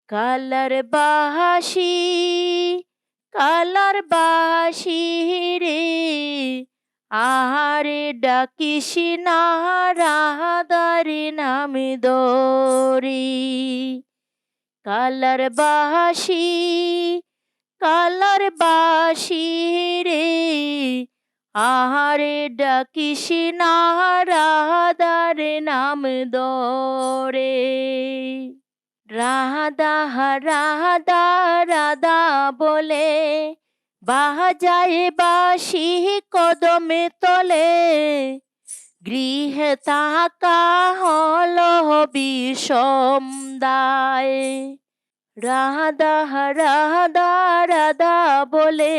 Colour বাহাসি colour বাসি রে, আহারে ডাকিস না রাধারে নাম দরি। কালার বাহাসি কালার বাসি রে, আহারে ডাকিস না রাধারে নাম দরে। রাধা রাধা রাধা বলে বাজায় বাঁশি কদমে তলে, গৃহে তাকা হলো বিষম দায়। রাধা রাধা রাধা বলে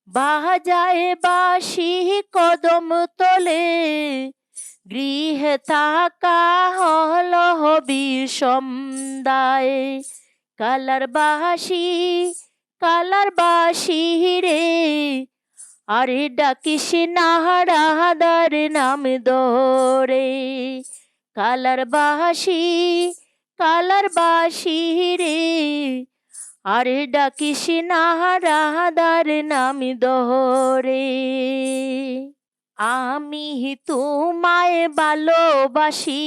বাজায় বাঁশি কদম তলে, গৃহে থাকা হলো বিষম দায়। কালার বাঁশি রে, আরে ডাকিস না রাধার নাম দরে। কালার বাঁশি রে, আরে ডাকিস না রাধার নাম দরে। আমি তোমায় ভালোবাসি,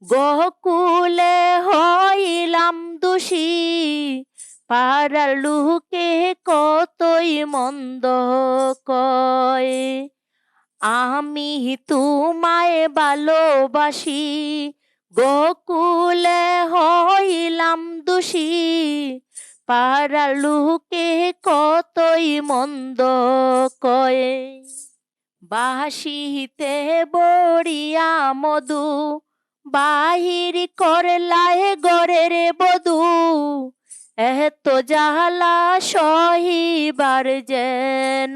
গোকুলে হইলাম দোষী, পাড়ার লোকে কতই মন্দ কয়। আমি তোমায় ভালোবাসি, গোকুলে হইলাম দোষী, পাড়ার লোকে কতই মন্দ কয়। বাঁশিতে বড়িয়া মধু, বাহির করলায় গরের বধূ, এত জ্বালা সহিবার যে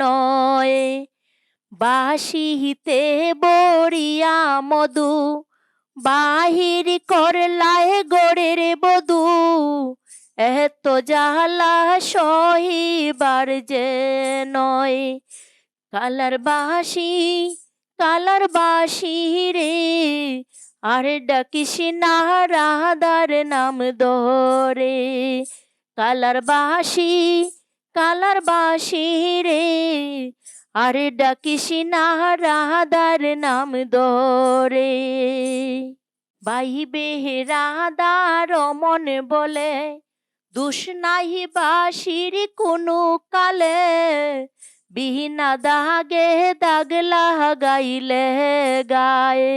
নয়। বাঁশিতে বড়িয়া মধু, বাহির করলায় গরের বধূ, এত জ্বালা সহিবার যে নয়। কালার বাঁশি রে, আরে ডাকিস না রাধার নাম দরে। কালার বাঁশি রে, আরে ডাকিস না রাধার নাম দরে। বাইবে রাধা রমন বলে, দোষ নাহি বাঁশির কোনো কালে, বিনা দাগে দাগ লাগাইলে গায়ে।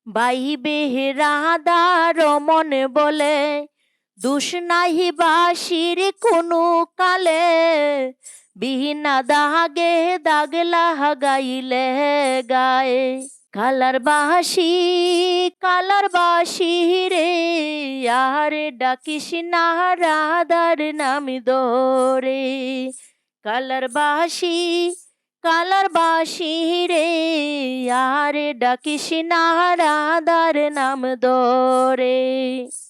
বাইবে রাধা রমন বলে, দোষ নাহি বাঁশির কোনো কালে, বিনা দাগে দাগ লাগাইলে গায়ে। কালার বাঁশি রে, আরে ডাকিস না রাধার নাম দরে। কালার বাঁশি রে, আরে ডাকিস না রাধার নাম দরে।